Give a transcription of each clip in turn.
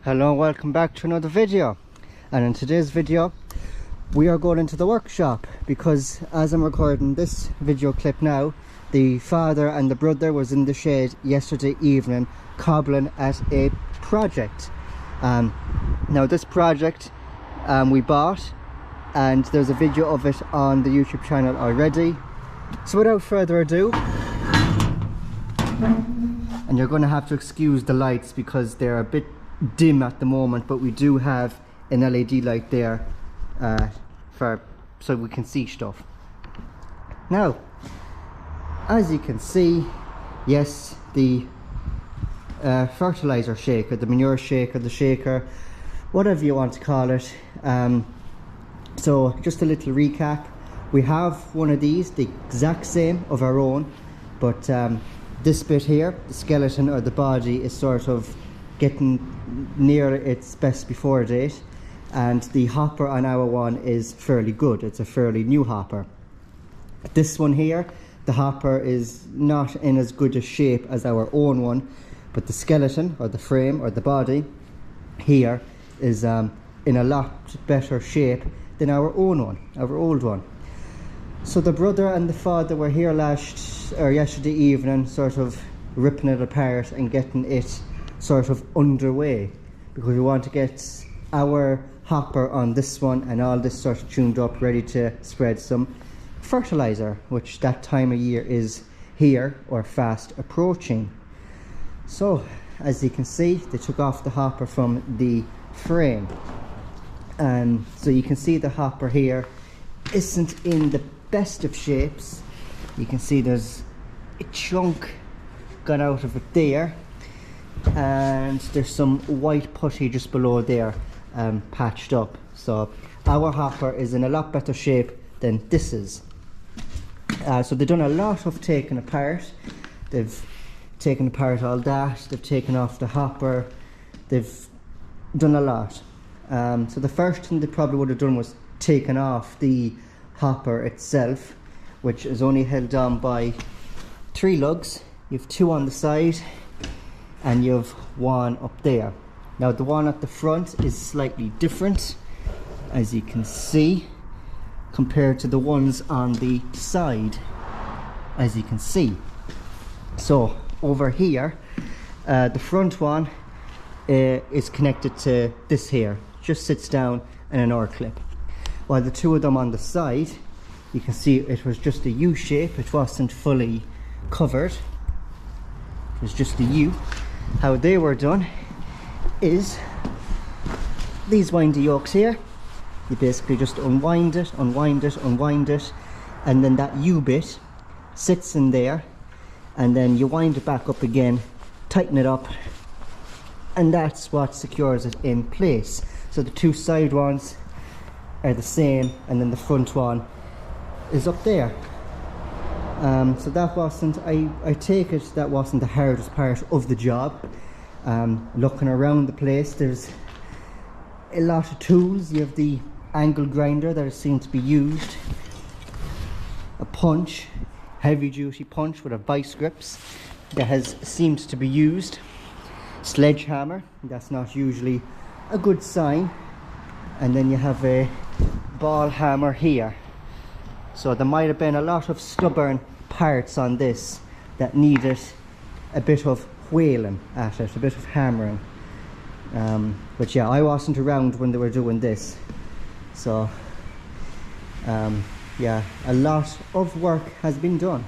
Hello, welcome back to another video. And in today's video we are going into the workshop because as I'm recording this video clip now, the father and the brother was in the shed yesterday evening cobbling at a project. Now this project we bought, and there's a video of it on the YouTube channel already. So without further ado, and you're going to have to excuse the lights because they're a bit dim at the moment, but we do have an LED light there so we can see stuff. Now, as you can see, yes, the fertilizer shaker, the manure shaker, the shaker, whatever you want to call it. So just a little recap: we have one of these, the exact same of our own, but this bit here, the skeleton or the body, is sort of getting near its best before date, and the hopper on our one is fairly good. It's a fairly new hopper. This one here, the hopper is not in as good a shape as our own one, but the skeleton or the frame or the body here is in a lot better shape than our own one, our old one. So the brother and the father were here yesterday evening, sort of ripping it apart and getting it sort of underway, because we want to get our hopper on this one and all this sort of tuned up, ready to spread some fertilizer, which that time of year is here or fast approaching. So as you can see, they took off the hopper from the frame, and so you can see the hopper here isn't in the best of shapes. You can see there's a chunk got out of it there, and there's some white putty just below there, patched up. So our hopper is in a lot better shape than this is. So they've done a lot of taking apart. They've taken apart all that, they've taken off the hopper, they've done a lot. So the first thing they probably would have done was taken off the hopper itself, which is only held on by 3 lugs. You have 2 on the side and you have 1 up there. Now the one at the front is slightly different, as you can see, compared to the ones on the side, as you can see. So over here, the front one is connected to this here, just sits down in an oil clip, while the 2 of them on the side, you can see it was just a U shape. It wasn't fully covered, it was just a U. How they were done is these windy yokes here, you basically just unwind it, unwind it, unwind it, and then that U bit sits in there, and then you wind it back up again, tighten it up, and that's what secures it in place. So the 2 side ones are the same, and then the front one is up there. So that wasn't, I take it that wasn't the hardest part of the job. Looking around the place, there's a lot of tools. You have the angle grinder that is seen to be used, a punch, heavy duty punch with a vice grips that has seemed to be used, sledgehammer, that's not usually a good sign, and then you have a ball hammer here. So there might have been a lot of stubborn parts on this that needed a bit of whaling at it, a bit of hammering. But yeah, I wasn't around when they were doing this, so yeah, a lot of work has been done.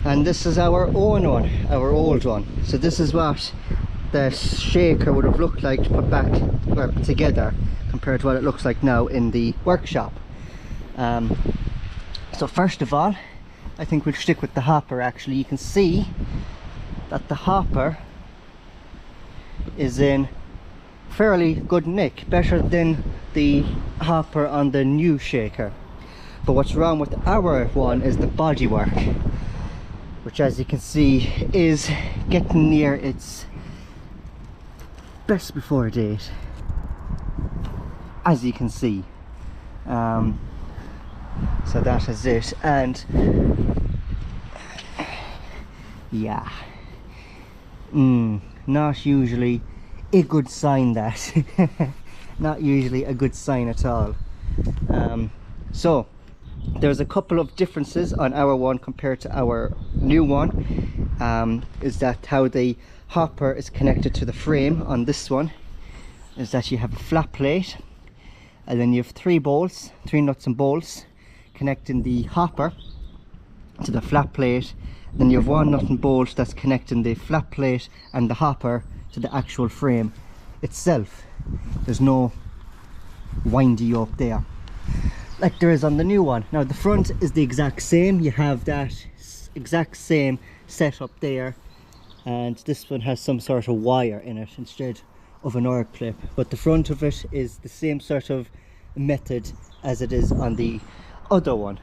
And this is our own one, our old one. So this is what the shaker would have looked like to put back together compared to what it looks like now in the workshop. So first of all, I think we'll stick with the hopper. Actually, you can see that the hopper is in fairly good nick, better than the hopper on the new shaker. But what's wrong with our one is the bodywork, which as you can see is getting near its best before date, as you can see. So that is it, and yeah, not usually a good sign, that. Not usually a good sign at all. So there's a couple of differences on our one compared to our new one. Is that how the hopper is connected to the frame on this one is that you have a flat plate, and then you have three nuts and bolts connecting the hopper to the flat plate. Then you have one nut and bolt that's connecting the flat plate and the hopper to the actual frame itself. There's no windy yoke there like there is on the new one. Now the front is the exact same. You have that exact same setup there, and this one has some sort of wire in it instead of an oil clip, but the front of it is the same sort of method as it is on the other one.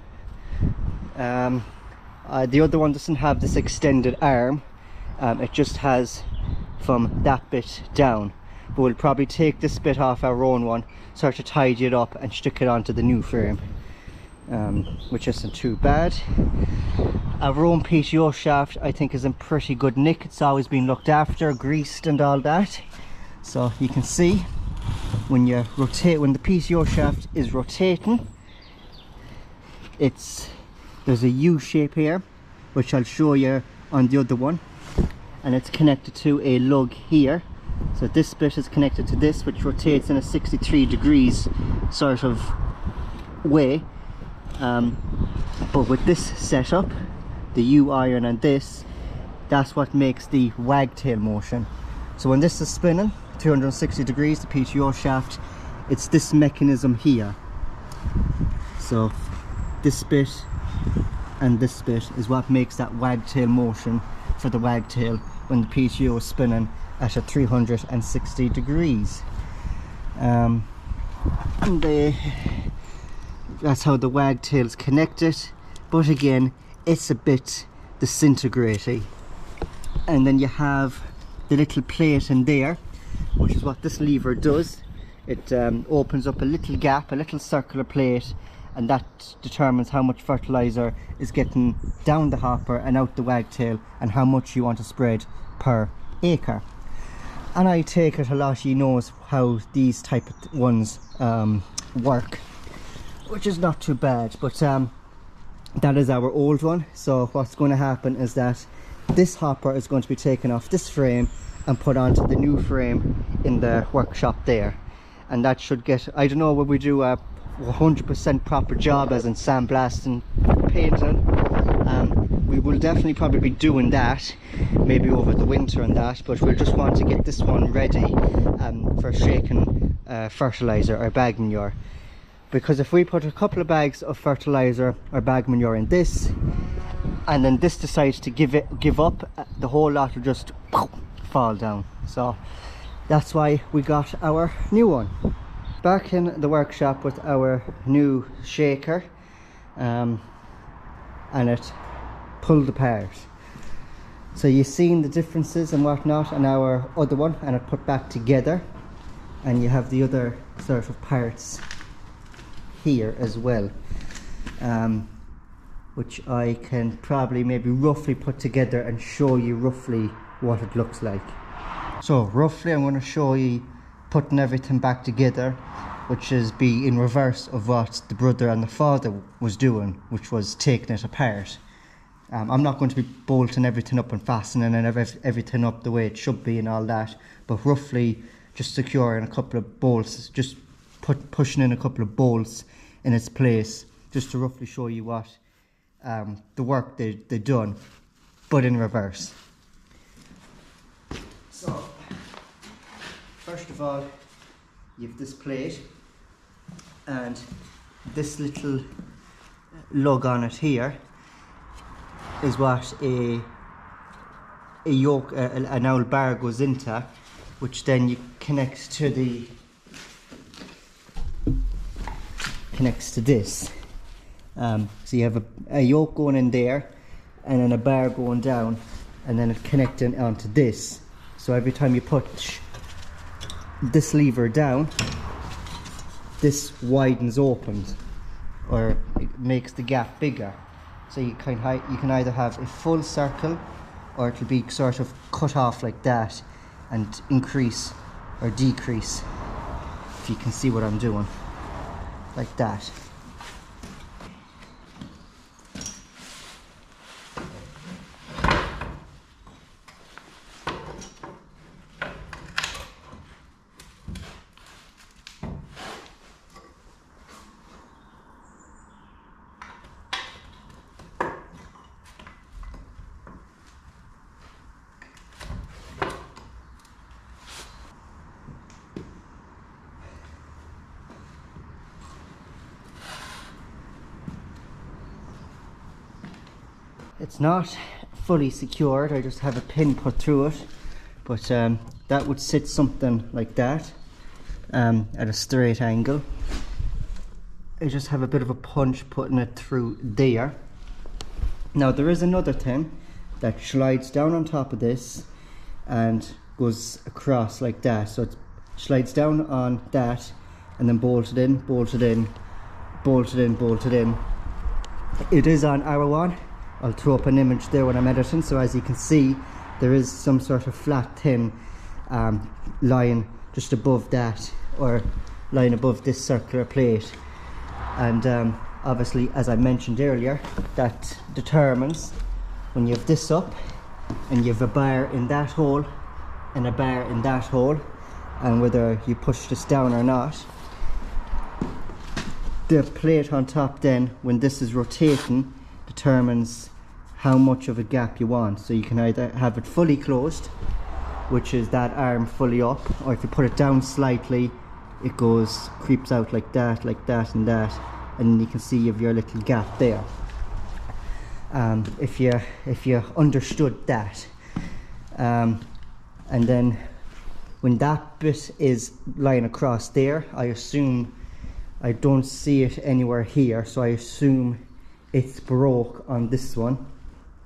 The other one doesn't have this extended arm. It just has from that bit down, but we'll probably take this bit off our own one, sort of tidy it up and stick it onto the new frame, which isn't too bad. Our own PTO shaft I think is in pretty good nick. It's always been looked after, greased and all that. So you can see when you rotate, when the PTO shaft is rotating, there's a U shape here, which I'll show you on the other one, and it's connected to a lug here. So this bit is connected to this, which rotates in a 63 degrees sort of way. But with this setup, the U iron and this, that's what makes the wagtail motion. So when this is spinning 360 degrees, the PTO shaft, it's this mechanism here. So this bit and this bit is what makes that wagtail motion for the wagtail when the PTO is spinning at a 360 degrees. And that's how the wagtail is connected, but again it's a bit disintegrating. And then you have the little plate in there, which is what this lever does. It opens up a little gap, a little circular plate, and that determines how much fertilizer is getting down the hopper and out the wagtail, and how much you want to spread per acre. And I take it a lot of you knows how these type of ones work, which is not too bad. But that is our old one. So what's going to happen is that this hopper is going to be taken off this frame and put onto the new frame in the workshop there, and that should get, I don't know, will we do a 100% proper job as in sandblasting, painting? We will definitely probably be doing that maybe over the winter and that, but we'll just want to get this one ready for shaking fertilizer or bag manure, because if we put a couple of bags of fertilizer or bag manure in this, and then this decides to give up, the whole lot will just fall down. So that's why we got our new one. Back in the workshop with our new shaker, and it pulled apart. So you've seen the differences and whatnot on our other one, and it put back together, and you have the other sort of parts here as well, which I can probably maybe roughly put together and show you roughly what it looks like. So roughly I'm going to show you putting everything back together, which is be in reverse of what the brother and the father was doing, which was taking it apart. I'm not going to be bolting everything up and fastening and everything up the way it should be and all that, but roughly just securing a couple of bolts, just pushing in a couple of bolts in its place, just to roughly show you what the work they've done, but in reverse. So first of all, you have this plate and this little lug on it here is what a yoke, an old bar goes into, which then you connect to this. So you have a yoke going in there, and then a bar going down, and then it connecting onto this. So every time you push this lever down, this widens open, or it makes the gap bigger. So you can either have a full circle, or it'll be sort of cut off like that and increase or decrease, if you can see what I'm doing, like that. It's not fully secured, I just have a pin put through it, but that would sit something like that at a straight angle. I just have a bit of a punch putting it through there. Now there is another thing that slides down on top of this and goes across like that, so it slides down on that and then bolted in, bolted in, bolted in, bolted in. It is on arrow on. I'll throw up an image there when I'm editing, so as you can see there is some sort of flat thin line just above that, or line above this circular plate, and obviously, as I mentioned earlier, that determines when you have this up and you have a bar in that hole and a bar in that hole, and whether you push this down or not. The plate on top then, when this is rotating, determines how much of a gap you want. So you can either have it fully closed, which is that arm fully up, or if you put it down slightly, it goes, creeps out like that, and that, and then you can see you have your little gap there. If you understood that, and then when that bit is lying across there, I assume, I don't see it anywhere here, so I assume it's broke on this one,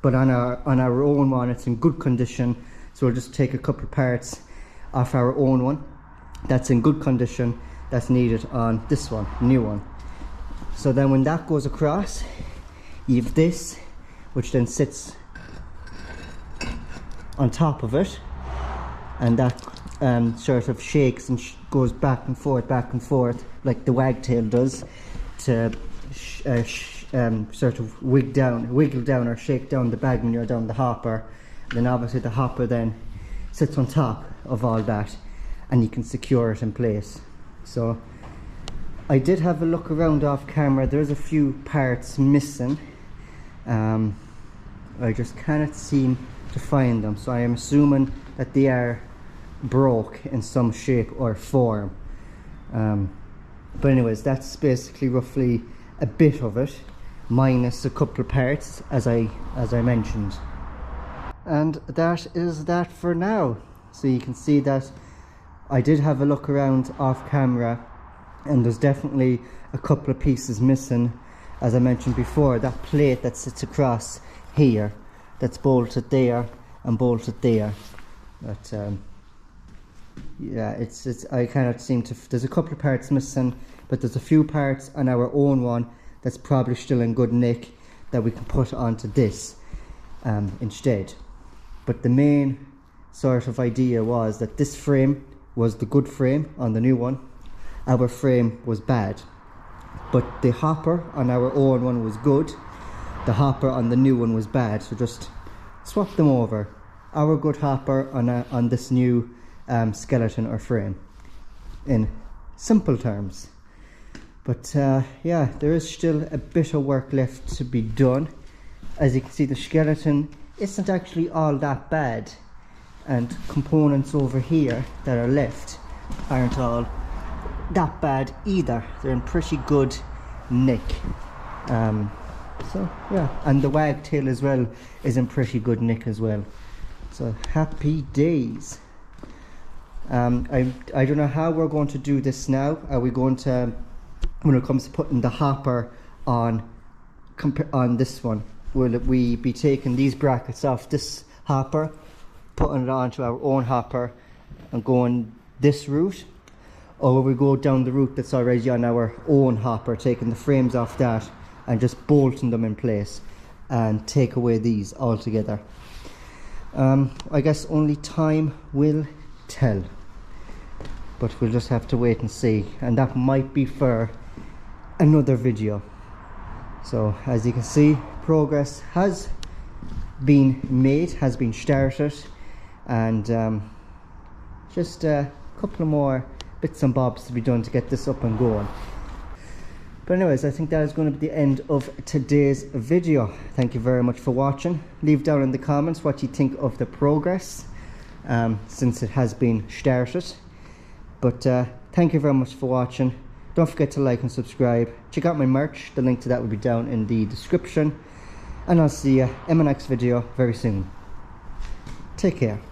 but on our own one it's in good condition, so we'll just take a couple of parts off our own one that's in good condition that's needed on this one, new one. So then when that goes across, you have this, which then sits on top of it, and that sort of shakes and goes back and forth like the wagtail does, to sort of wiggle down or shake down the bag when you're down the hopper. And then obviously the hopper then sits on top of all that, and you can secure it in place. So I did have a look around off camera. There's a few parts missing. I just cannot seem to find them, so I am assuming that they are broke in some shape or form. But anyways, that's basically roughly a bit of it, minus a couple of parts, as I mentioned. And that is that for now. So you can see that I did have a look around off camera, and there's definitely a couple of pieces missing. As I mentioned before, that plate that sits across here, that's bolted there and bolted there, but yeah, it's I cannot seem to, there's a couple of parts missing, but there's a few parts on our own one that's probably still in good nick that we can put onto this instead. But the main sort of idea was that this frame was the good frame on the new one, our frame was bad, but the hopper on our own one was good, the hopper on the new one was bad, so just swap them over. Our good hopper on this new skeleton or frame, in simple terms. But yeah, there is still a bit of work left to be done. As you can see, the skeleton isn't actually all that bad, and components over here that are left aren't all that bad either. They're in pretty good nick. So yeah, and the wagtail as well is in pretty good nick as well. So happy days. I don't know how we're going to do this now. Are we going to, when it comes to putting the hopper on this one, will we be taking these brackets off this hopper, putting it onto our own hopper and going this route, or will we go down the route that's already on our own hopper, taking the frames off that and just bolting them in place and take away these altogether? I guess only time will tell. but we'll just have to wait and see, and that might be for another video. So as you can see, progress has been made, has been started, and just a couple of more bits and bobs to be done to get this up and going. But anyways, I think that is going to be the end of today's video. Thank you very much for watching. Leave down in the comments what you think of the progress since it has been started. But thank you very much for watching. Don't forget to like and subscribe. Check out my merch. The link to that will be down in the description. And I'll see you in my next video very soon. Take care.